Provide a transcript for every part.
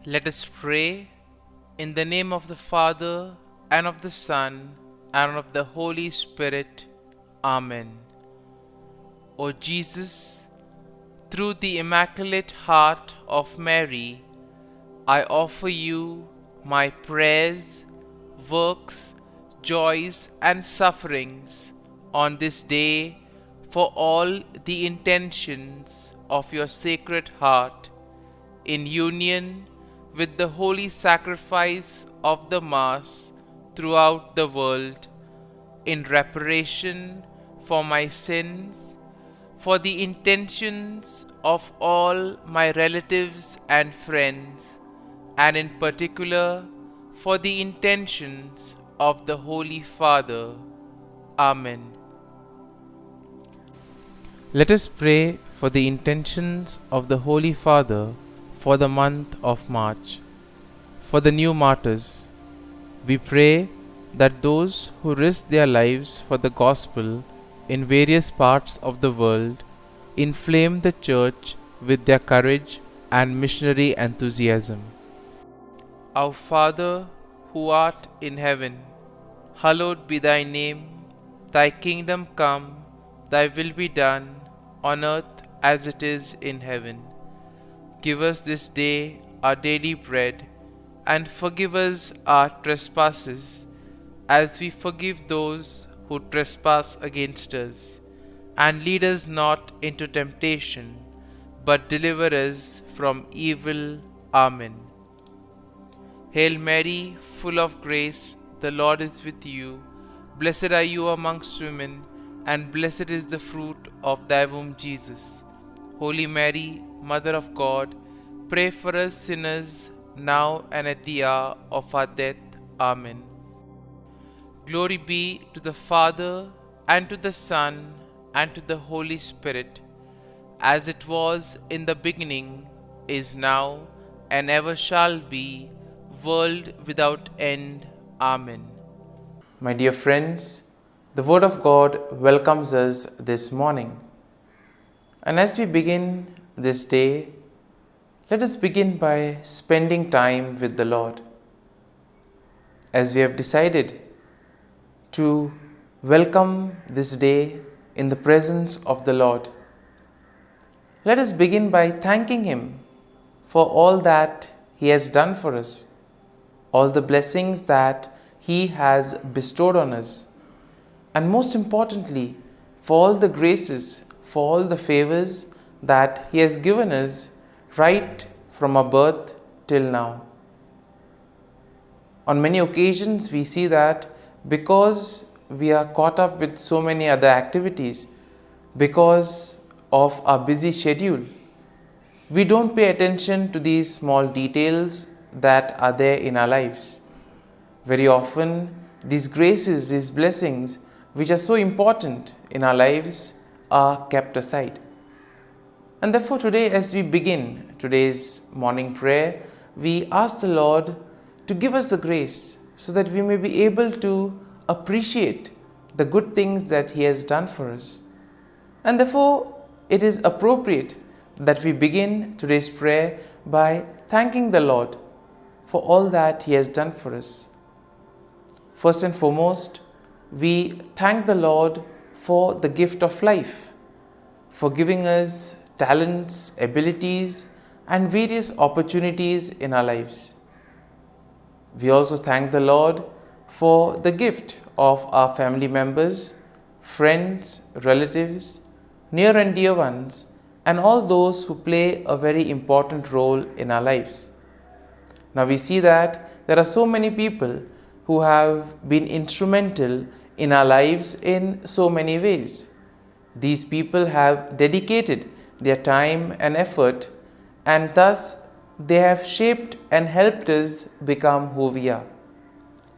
Let us pray in the name of the Father, and of the Son, and of the Holy Spirit. Amen. O Jesus, through the Immaculate Heart of Mary, I offer you my prayers, works, joys, and sufferings on this day for all the intentions of your Sacred Heart, in union with the holy sacrifice of the Mass throughout the world, in reparation for my sins, for the intentions of all my relatives and friends, and in particular for the intentions of the Holy Father. Amen. Let us pray for the intentions of the Holy Father for the month of March. For the new martyrs, we pray that those who risk their lives for the gospel in various parts of the world inflame the Church with their courage and missionary enthusiasm. Our Father, who art in heaven, hallowed be thy name. Thy kingdom come, thy will be done, on earth as it is in heaven. Give us this day our daily bread, and forgive us our trespasses, as we forgive those who trespass against us. And lead us not into temptation, but deliver us from evil. Amen. Hail Mary, full of grace, the Lord is with you. Blessed are you amongst women, and blessed is the fruit of thy womb, Jesus. Holy Mary, Mother of God, pray for us sinners, now and at the hour of our death. Amen. Glory be to the Father, and to the Son, and to the Holy Spirit, as it was in the beginning, is now, and ever shall be, world without end. Amen. My dear friends, the Word of God welcomes us this morning. And as we begin this day, let us begin by spending time with the Lord. As we have decided to welcome this day in the presence of the Lord, let us begin by thanking Him for all that He has done for us, all the blessings that He has bestowed on us, and most importantly, for all the graces, for all the favors that He has given us right from our birth till now. On many occasions, we see that because we are caught up with so many other activities, because of our busy schedule, we don't pay attention to these small details that are there in our lives. Very often, these graces, these blessings, which are so important in our lives, are kept aside. And therefore today, as we begin today's morning prayer, we ask the Lord to give us the grace so that we may be able to appreciate the good things that He has done for us. And therefore, it is appropriate that we begin today's prayer by thanking the Lord for all that He has done for us. First and foremost, we thank the Lord for the gift of life, for giving us talents, abilities, and various opportunities in our lives. We also thank the Lord for the gift of our family members, friends, relatives, near and dear ones, and all those who play a very important role in our lives. Now we see that there are so many people who have been instrumental in our lives in so many ways. These people have dedicated their time and effort, and thus they have shaped and helped us become who we are.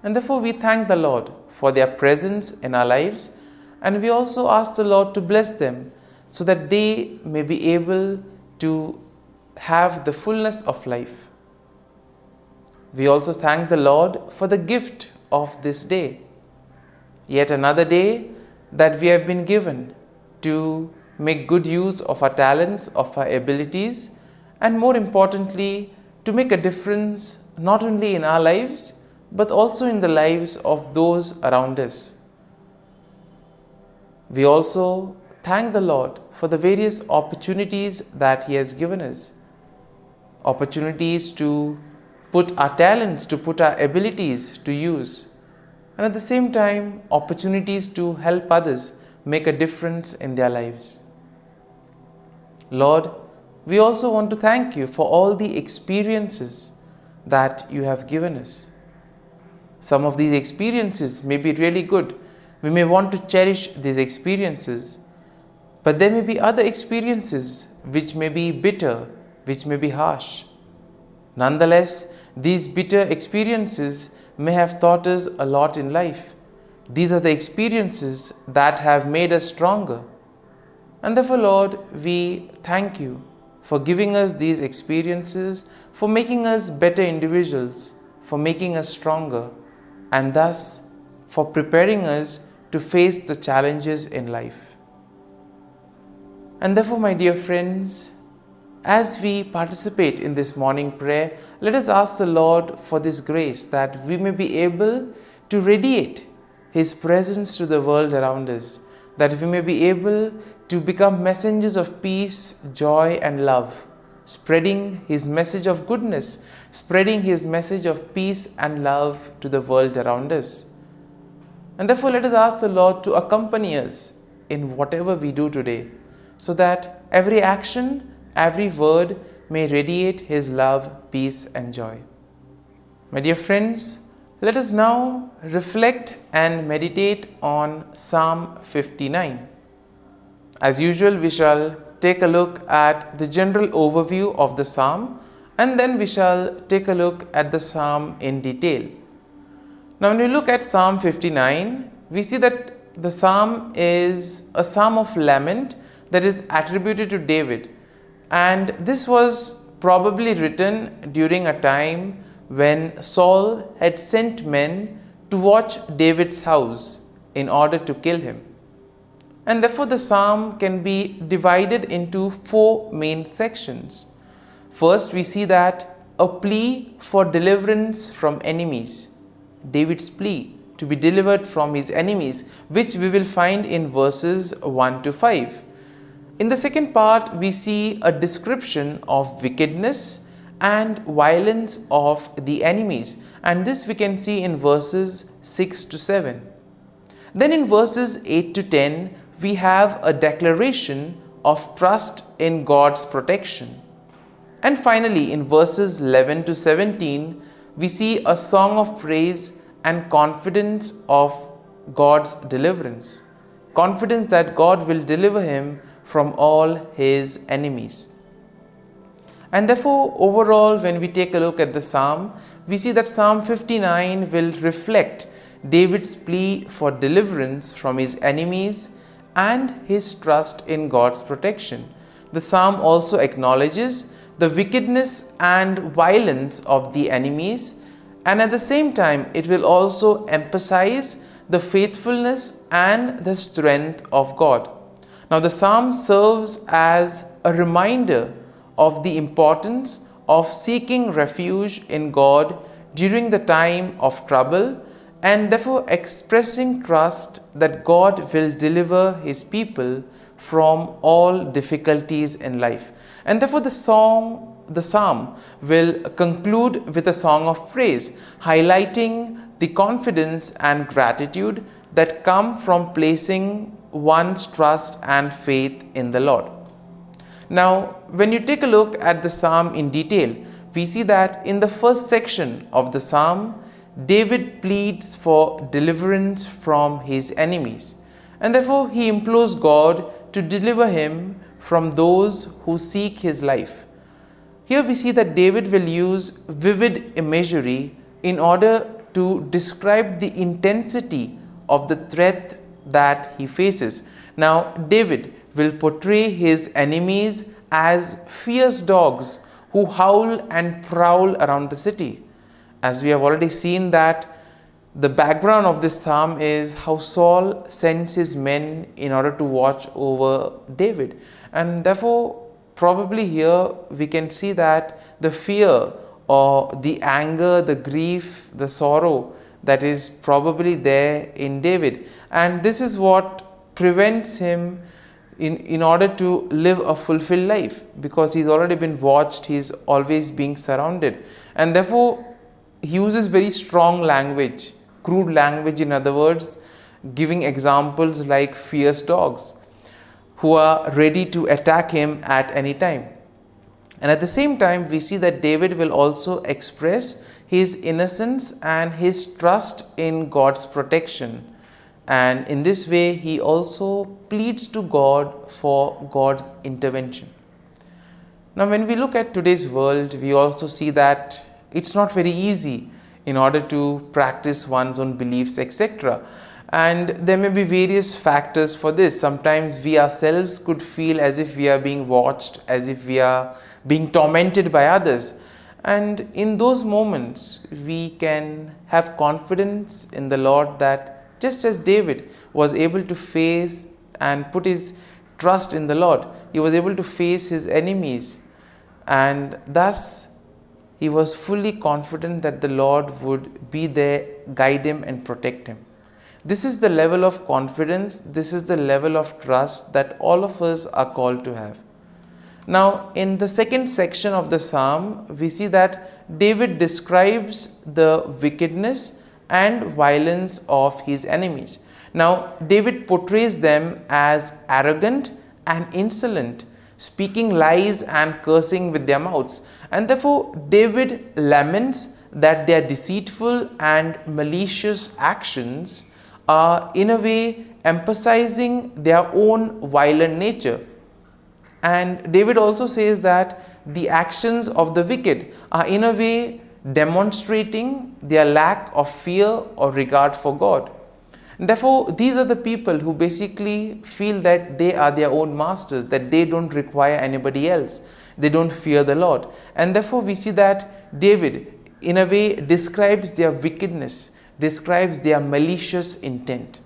And therefore we thank the Lord for their presence in our lives, and we also ask the Lord to bless them so that they may be able to have the fullness of life. We also thank the Lord for the gift of this day, yet another day that we have been given to make good use of our talents, of our abilities, and more importantly, to make a difference not only in our lives but also in the lives of those around us. We also thank the Lord for the various opportunities that He has given us. Opportunities to put our talents, to put our abilities to use. And at the same time, opportunities to help others make a difference in their lives. Lord, we also want to thank You for all the experiences that You have given us. Some of these experiences may be really good. We may want to cherish these experiences. But there may be other experiences which may be bitter, which may be harsh. Nonetheless, these bitter experiences may have taught us a lot in life. These are the experiences that have made us stronger. And therefore, Lord, we thank You for giving us these experiences, for making us better individuals, for making us stronger, and thus for preparing us to face the challenges in life. And therefore, my dear friends, as we participate in this morning prayer, let us ask the Lord for this grace that we may be able to radiate His presence to the world around us, that we may be able to become messengers of peace, joy and love, spreading His message of goodness, spreading His message of peace and love to the world around us. And therefore, let us ask the Lord to accompany us in whatever we do today, so that every action, every word may radiate His love, peace and joy. My dear friends, let us now reflect and meditate on Psalm 59. As usual, we shall take a look at the general overview of the psalm, and then we shall take a look at the psalm in detail. Now, when we look at Psalm 59, we see that the psalm is a psalm of lament that is attributed to David, and this was probably written during a time when Saul had sent men to watch David's house in order to kill him. And therefore, the psalm can be divided into 4 main sections. First, we see that a plea for deliverance from enemies. David's plea to be delivered from his enemies, which we will find in verses 1 to 5. In the second part, we see a description of wickedness and violence of the enemies, and this we can see in verses 6 to 7. Then in verses 8 to 10, we have a declaration of trust in God's protection. And finally, in verses 11 to 17, we see a song of praise and confidence of God's deliverance. Confidence that God will deliver him from all his enemies. And therefore, overall, when we take a look at the psalm, we see that Psalm 59 will reflect David's plea for deliverance from his enemies and his trust in God's protection. The psalm also acknowledges the wickedness and violence of the enemies, and at the same time, it will also emphasize the faithfulness and the strength of God. Now, the psalm serves as a reminder of the importance of seeking refuge in God during the time of trouble, and therefore expressing trust that God will deliver his people from all difficulties in life. And therefore the psalm will conclude with a song of praise, highlighting the confidence and gratitude that come from placing one's trust and faith in the Lord. Now, when you take a look at the psalm in detail, we see that in the first section of the psalm, David pleads for deliverance from his enemies, and therefore he implores God to deliver him from those who seek his life. Here we see that David will use vivid imagery in order to describe the intensity of the threat that he faces. Now, David will portray his enemies as fierce dogs who howl and prowl around the city. As we have already seen that the background of this psalm is how Saul sends his men in order to watch over David, and therefore probably here we can see that the fear or the anger, the grief, the sorrow that is probably there in David. And this is what prevents him in order to live a fulfilled life, because he's already been watched, he's always being surrounded, and therefore he uses very strong language, crude language, in other words, giving examples like fierce dogs who are ready to attack him at any time. And at the same time, we see that David will also express his innocence and his trust in God's protection. And in this way, he also pleads to God for God's intervention. Now, when we look at today's world, we also see that it's not very easy in order to practice one's own beliefs, etc. And there may be various factors for this. Sometimes we ourselves could feel as if we are being watched, as if we are being tormented by others. And in those moments, we can have confidence in the Lord that just as David was able to face and put his trust in the Lord, he was able to face his enemies, and thus he was fully confident that the Lord would be there, guide him and protect him. This is the level of confidence, this is the level of trust that all of us are called to have. Now, in the second section of the psalm, we see that David describes the wickedness and violence of his enemies. Now, David portrays them as arrogant and insolent, speaking lies and cursing with their mouths. And therefore, David laments that their deceitful and malicious actions are in a way emphasizing their own violent nature. And David also says that the actions of the wicked are in a way demonstrating their lack of fear or regard for God. And therefore, these are the people who basically feel that they are their own masters, that they don't require anybody else. They don't fear the Lord. And therefore, we see that David, in a way, describes their wickedness, describes their malicious intent.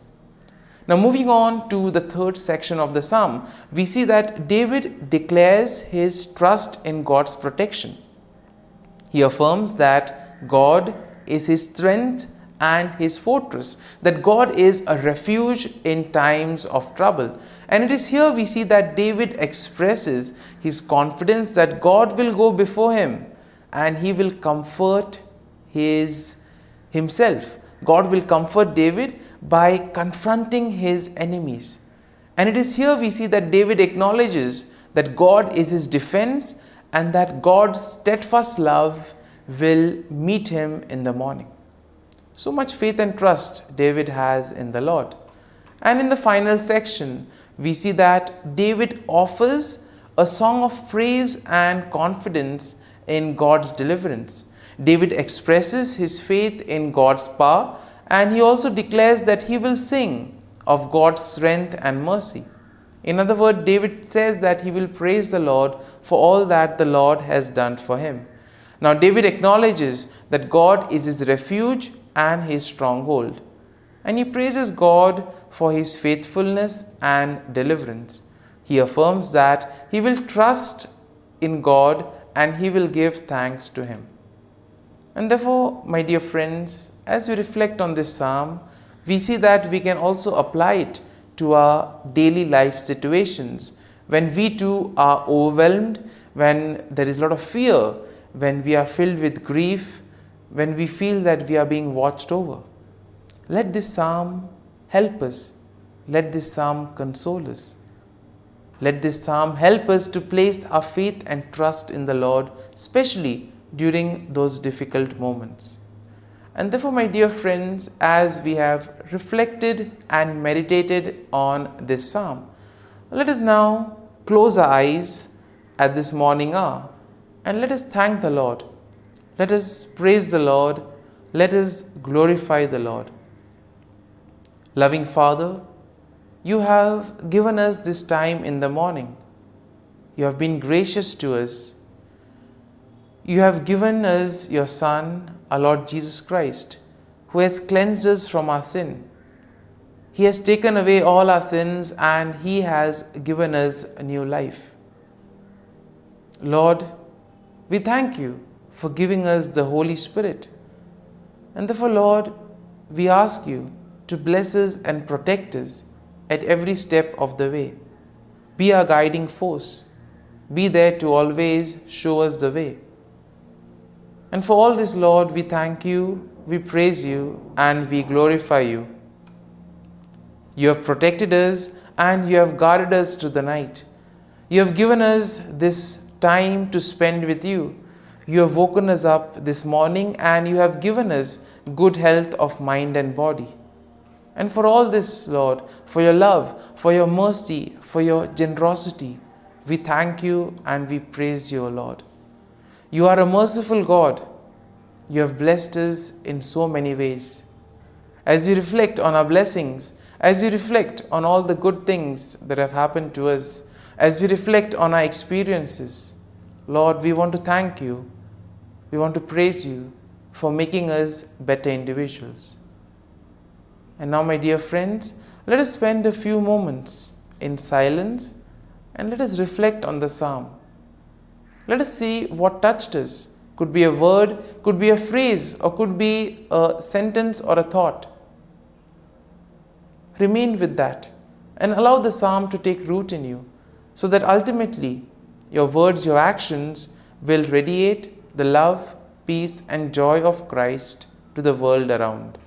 Now, moving on to the third section of the psalm, we see that David declares his trust in God's protection. He affirms that God is his strength and his fortress, that God is a refuge in times of trouble. And it is here we see that David expresses his confidence that God will go before him and he will comfort himself. God will comfort David by confronting his enemies. And it is here we see that David acknowledges that God is his defense and that God's steadfast love will meet him in the morning. So much faith and trust David has in the Lord. And in the final section, we see that David offers a song of praise and confidence in God's deliverance. David expresses his faith in God's power, and he also declares that he will sing of God's strength and mercy. In other words, David says that he will praise the Lord for all that the Lord has done for him. Now, David acknowledges that God is his refuge and his stronghold, and he praises God for his faithfulness and deliverance. He affirms that he will trust in God and he will give thanks to him. And therefore, my dear friends, as we reflect on this psalm, we see that we can also apply it to our daily life situations. When we too are overwhelmed, when there is a lot of fear, when we are filled with grief, when we feel that we are being watched over, let this psalm help us. Let this psalm console us. Let this psalm help us to place our faith and trust in the Lord, especially during those difficult moments. And therefore, my dear friends, as we have reflected and meditated on this psalm, let us now close our eyes at this morning hour and let us thank the Lord. Let us praise the Lord. Let us glorify the Lord. Loving Father, you have given us this time in the morning. You have been gracious to us. You have given us your Son, our Lord Jesus Christ, who has cleansed us from our sin. He has taken away all our sins and He has given us a new life. Lord, we thank you for giving us the Holy Spirit. And therefore, Lord, we ask you to bless us and protect us at every step of the way. Be our guiding force. Be there to always show us the way. And for all this, Lord, we thank you, we praise you, and we glorify you. You have protected us and you have guarded us through the night. You have given us this time to spend with you. You have woken us up this morning and you have given us good health of mind and body. And for all this, Lord, for your love, for your mercy, for your generosity, we thank you and we praise you, O Lord. You are a merciful God. You have blessed us in so many ways. As you reflect on our blessings, as you reflect on all the good things that have happened to us, as we reflect on our experiences, Lord, we want to thank you. We want to praise you for making us better individuals. And now, my dear friends, let us spend a few moments in silence and let us reflect on the psalm. Let us see what touched us. Could be a word, could be a phrase, or could be a sentence or a thought. Remain with that and allow the psalm to take root in you, so that ultimately your words, your actions will radiate the love, peace, and joy of Christ to the world around.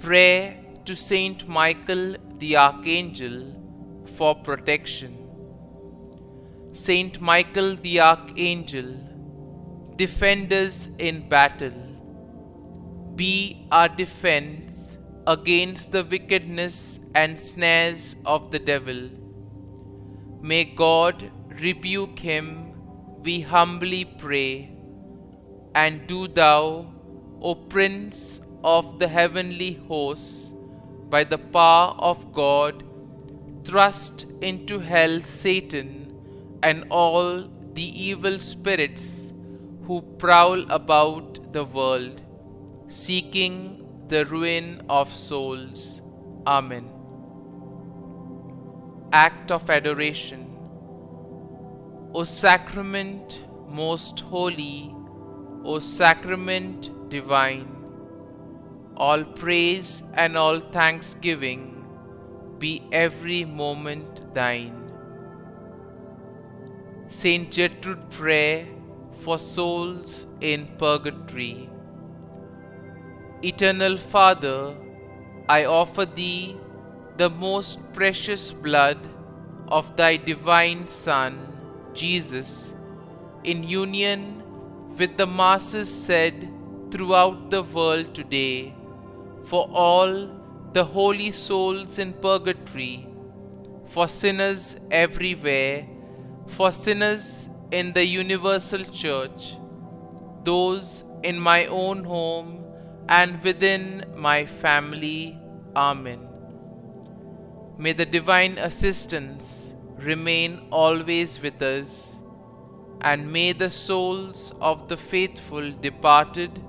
Pray to Saint Michael the Archangel for protection. Saint Michael the Archangel, defend us in battle. Be our defense against the wickedness and snares of the devil. May God rebuke him, we humbly pray. And do thou, O Prince of the heavenly hosts, by the power of God, thrust into hell Satan and all the evil spirits who prowl about the world, seeking the ruin of souls. Amen. Act of Adoration. O Sacrament most holy, O Sacrament divine, all praise and all thanksgiving be every moment thine. Saint Gertrude, pray for souls in purgatory. Eternal Father, I offer thee the most precious blood of thy divine Son, Jesus, in union with the masses said throughout the world today, for all the holy souls in purgatory, for sinners everywhere, for sinners in the universal church, those in my own home and within my family. Amen. May the divine assistance remain always with us, and may the souls of the faithful departed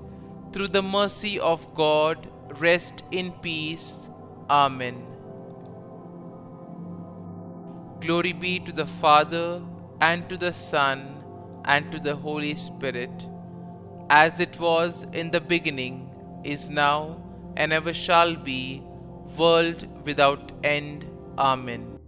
through the mercy of God rest in peace. Amen. Glory be to the Father, and to the Son, and to the Holy Spirit, as it was in the beginning, is now, and ever shall be, world without end. Amen.